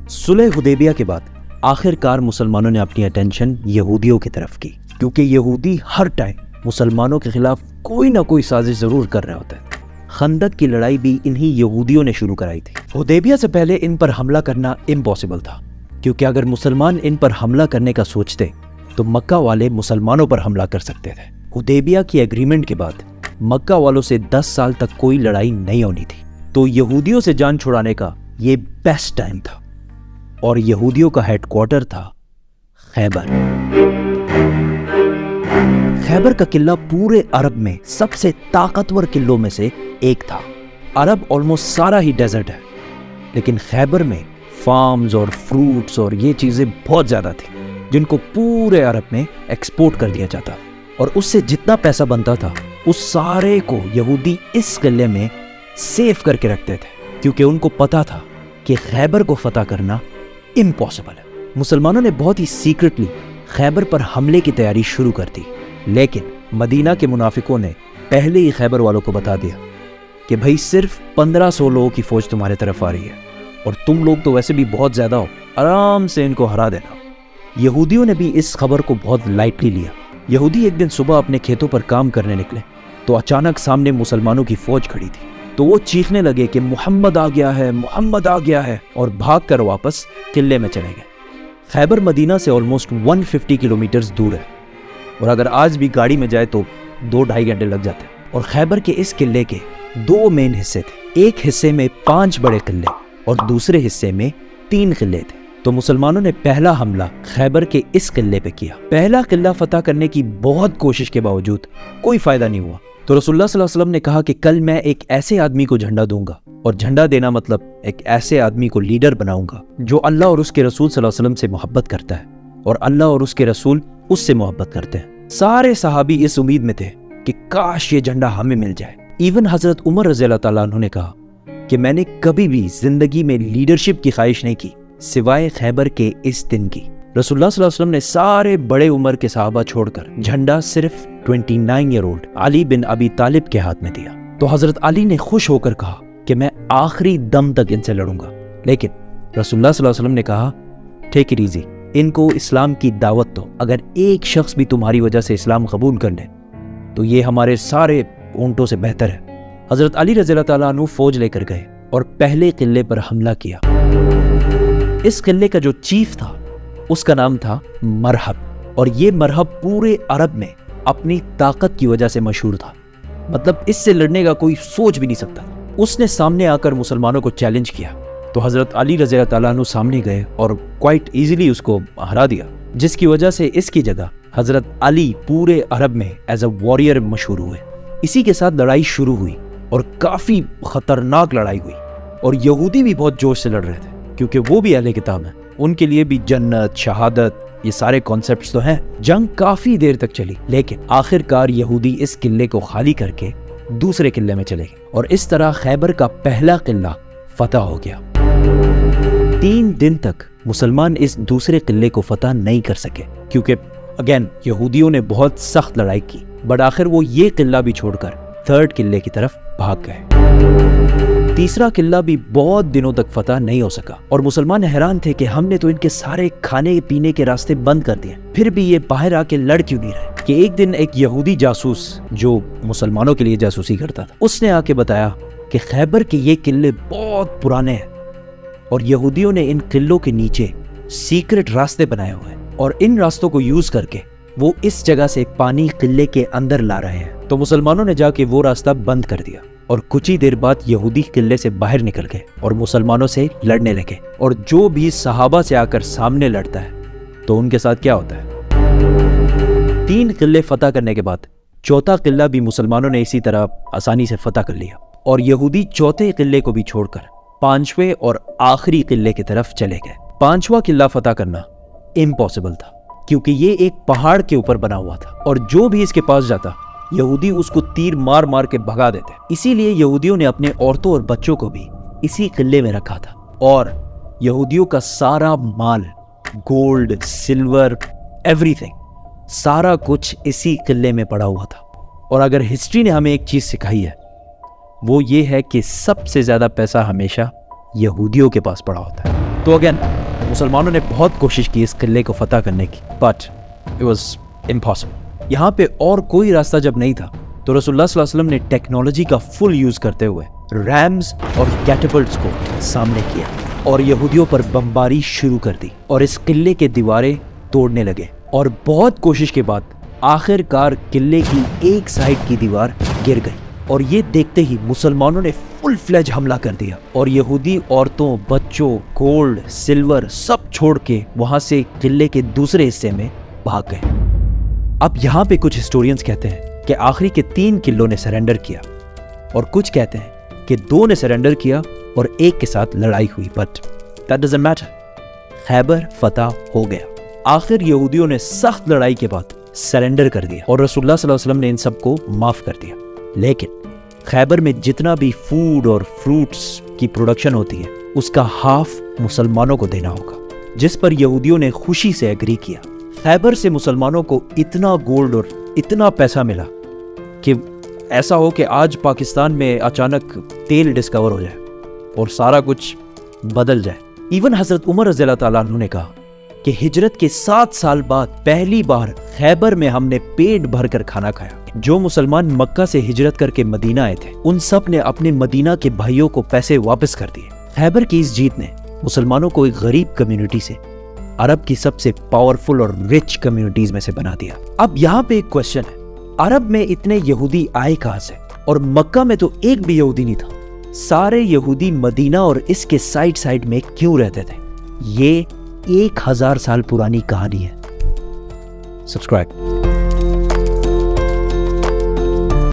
सुलह हुदैबिया के बाद आखिरकार मुसलमानों ने अपनी अटेंशन यहूदियों की तरफ की, क्योंकि यहूदी हर टाइम मुसलमानों के खिलाफ कोई ना कोई साजिश जरूर कर रहे होते हैं। खंदक की लड़ाई भी इन्हीं यहूदियों ने शुरू कराई थी। हुदैबिया से पहले इन पर हमला करना इम्पॉसिबल था, क्योंकि अगर मुसलमान इन पर हमला करने का सोचते तो मक्का वाले मुसलमानों पर हमला कर सकते थे। हुदैबिया की एग्रीमेंट के बाद मक्का वालों से 10 साल तक कोई लड़ाई नहीं होनी थी, तो यहूदियों से जान छुड़ाने का ये बेस्ट टाइम था। और यहूदियों का हेडक्वार्टर था खैबर। खैबर का किला पूरे अरब में सबसे ताकतवर किलों में से एक था। अरब ऑलमोस्ट सारा ही डेजर्ट है, लेकिन खैबर में फार्म्स और फ्रूट्स और ये चीजें बहुत ज्यादा थी, जिनको पूरे अरब में एक्सपोर्ट कर दिया जाता। और उससे जितना पैसा बनता था उस सारे को यहूदी इस किले में सेव करके रखते थे, क्योंकि उनको पता था कि खैबर को फतह करना इम्पॉसिबल है। मुसलमानों ने बहुत ही सीक्रेटली खैबर पर हमले की तैयारी शुरू कर दी, लेकिन मदीना के मुनाफिकों ने पहले ही खैबर वालों को बता दिया कि भाई सिर्फ 1500 लोगों की फौज तुम्हारे तरफ आ रही है और तुम लोग तो वैसे भी बहुत ज्यादा हो, आराम से इनको हरा देना। यहूदियों ने भी इस खबर को बहुत लाइटली लिया। यहूदी एक दिन सुबह अपने खेतों पर काम करने निकले तो अचानक सामने मुसलमानों की फौज खड़ी थी, तो वो चीखने लगे कि मोहम्मद आ गया है, मोहम्मद आ गया है, और भागकर वापस किले में चले गए। खैबर मदीना से ऑलमोस्ट 150 किलोमीटर दूर है, और अगर आज भी गाड़ी में जाए तो 2-2.5 घंटे लग जाते हैं। और खैबर के इस किले के 2 मेन हिस्से थे, एक हिस्से में 5 बड़े किले और दूसरे हिस्से में 3 किले थे। तो मुसलमानों ने पहला हमला खैबर के इस किले पे किया। पहला किला फतह करने की बहुत कोशिश के बावजूद कोई फायदा नहीं हुआ। तो रसूलुल्लाह सल्लल्लाहु अलैहि वसल्लम ने कहा कि कल मैं एक ऐसे आदमी को झंडा दूंगा, और झंडा देना मतलब एक ऐसे आदमी को लीडर बनाऊंगा जो अल्लाह और उसके रसूल सल्लल्लाहु अलैहि वसल्लम से मोहब्बत करता है और अल्लाह और उसके रसूल उससे मोहब्बत करते हैं। सारे सहाबी इस उम्मीद में थे कि काश ये झंडा हमें मिल जाए। इवन हजरत उमर रज़ी अल्लाह ताला अन्हु ने कहा कि मैंने कभी भी जिंदगी में लीडरशिप की ख्वाहिश नहीं की सिवाय खैबर के इस दिन की। रसूलुल्लाह सल्लल्लाहु अलैहि वसल्लम ने सारे बड़े उम्र के सहाबा छोड़कर झंडा सिर्फ 29 ईयर ओल्ड अली बिन अबी तालिब के हाथ में दिया। तो हजरत अली ने खुश होकर कहा कि मैं आखिरी दम तक इनसे लड़ूंगा। लेकिन रसूलुल्लाह सल्लल्लाहु अलैहि वसल्लम ने कहा टेक इट इजी, इनको इस्लाम की दावत दो। अगर एक शख्स भी तुम्हारी वजह से इस्लाम कबूल कर ले तो ये हमारे सारे ऊंटों से बेहतर है। हजरत अली रज़ी अल्लाह ताला अन्हु फौज लेकर गए और पहले किले पर हमला किया। इस किले का जो चीफ था उसका नाम था मरहब, और ये मरहब पूरे अरब में अपनी ताकत की वजह से मशहूर था। मतलब इससे लड़ने का कोई सोच भी नहीं सकता। उसने सामने आकर मुसलमानों को चैलेंज किया, तो हजरत अली रज़ी अल्लाह ताला अन्हु सामने गए और क्वाइट इजीली उसको हरा दिया, जिसकी वजह से इसकी जगह हजरत अली पूरे अरब में एज अ वॉरियर मशहूर हुए। इसी के साथ लड़ाई शुरू हुई और काफी खतरनाक लड़ाई हुई, और यहूदी भी बहुत जोश से लड़ रहे थे, क्योंकि वो भी अहले किताब हैं, उनके लिए भी जन्नत, शहादत, ये सारे कॉन्सेप्ट्स तो हैं। जंग काफी देर तक चली, लेकिन आखिरकार यहूदी इस किले को खाली करके दूसरे किले में चले गए, और इस तरह खैबर का पहला किला फतह हो गया। 3 दिन तक मुसलमान इस दूसरे किले को फतह नहीं कर सके, क्योंकि अगेन यहूदियों ने बहुत सख्त लड़ाई की, बट आखिर वो ये किला भी छोड़कर 3rd किले की तरफ भाग गए। तीसरा किला भी बहुत दिनों तक फतह नहीं हो सका, और मुसलमान हैरान थे कि हमने तो इनके सारे खाने पीने के रास्ते बंद कर दिए, फिर भी ये बाहर आके लड़ क्यों नहीं रहे। कि एक दिन एक यहूदी जासूस जो मुसलमानों के लिए जासूसी करता था, उसने आके बताया कि खैबर के ये किले बहुत पुराने हैं और यहूदियों ने इन किलों के नीचे सीक्रेट रास्ते बनाए हुए हैं, और इन रास्तों को यूज करके वो इस जगह से पानी किले के अंदर ला रहे हैं। तो मुसलमानों ने जाके वो रास्ता बंद कर दिया, और कुछ ही देर बाद यहूदी किले से बाहर निकल गए और मुसलमानों से लड़ने लगे। और जो भी सहाबा से आकर सामने लड़ता है तो उनके साथ क्या होता है। 3 किले फतह करने के बाद 4था किला भी मुसलमानों ने इसी तरह आसानी से फतह कर लिया, और यहूदी 4थे किले को भी छोड़कर 5वें और आखिरी किले की तरफ चले गए। 5वां किला फतह करना इम्पॉसिबल था, क्योंकि ये एक पहाड़ के ऊपर बना हुआ था, और जो भी इसके पास जाता यहूदी उसको तीर मार मार के भगा देते। इसीलिए यहूदियों ने अपने औरतों और बच्चों को भी इसी किले में रखा था, और यहूदियों का सारा माल, गोल्ड, सिल्वर, एवरीथिंग, सारा कुछ इसी किले में पड़ा हुआ था। और अगर हिस्ट्री ने हमें एक चीज सिखाई है, वो ये है कि सबसे ज्यादा पैसा हमेशा यहूदियों के पास पड़ा होता है। तो अगेन मुसलमानों ने बहुत कोशिश की इस किले को फतह करने की, बट इट वाज इम्पॉसिबल। यहाँ पे और कोई रास्ता जब नहीं था तो रसूलुल्लाह सल्लल्लाहु अलैहि वसल्लम ने टेक्नोलॉजी का फुल यूज करते हुए रैम्स और कैटapults को सामने किया और यहूदियों पर बमबारी शुरू कर दी और इस किले के दीवारें तोड़ने लगे। और बहुत कोशिश के बाद आखिरकार किले की एक साइड की दीवार गिर गई और ये देखते ही मुसलमानों ने फुल फ्लेज हमला कर दिया और यहूदी औरतों, बच्चों, गोल्ड, सिल्वर सब छोड़ के वहां से किले के दूसरे हिस्से में भाग गए। अब यहाँ पे कुछ हिस्टोरियंस कहते हैं कि आखिरी के 3 किलों ने सरेंडर किया और कुछ कहते हैं कि 2 ने सरेंडर किया और 1 के साथ लड़ाई हुई, but that doesn't matter. Khyber फतह हो गया। आखिर यहूदियों ने सख्त लड़ाई के बाद सरेंडर कर दिया और रसूलुल्लाह सल्लल्लाहु अलैहि वसल्लम ने इन सबको माफ कर दिया। लेकिन खैबर में जितना भी फूड और फ्रूट्स की प्रोडक्शन होती है उसका हाफ मुसलमानों को देना होगा, जिस पर यहूदियों ने खुशी से एग्री किया। खैबर से मुसलमानों को इतना गोल्ड और इतना पैसा मिला कि ऐसा हो कि आज पाकिस्तान में अचानक तेल डिस्कवर हो जाए और सारा कुछ बदल जाए। इवन हजरत उमर रज़ी अल्लाह ताला अन्हु ने कहा कि हिजरत के 7 साल बाद पहली बार खैबर में हमने पेट भर कर खाना खाया। जो मुसलमान मक्का से हिजरत करके मदीना आए थे उन सब ने अपने मदीना के भाइयों को पैसे वापस कर दिए। खैबर की इस जीत ने मुसलमानों को एक गरीब कम्युनिटी से अरब की सबसे पावरफुल और रिच कम्युनिटीज में से बना दिया। अब यहाँ पे एक क्वेश्चन है, अरब में इतने यहूदी आए कहाँ से? और मक्का में तो एक भी यहूदी नहीं था। सारे यहूदी मदीना और इसके साइड साइड में क्यों रहते थे? ये 1000 साल पुरानी कहानी है। सब्सक्राइब।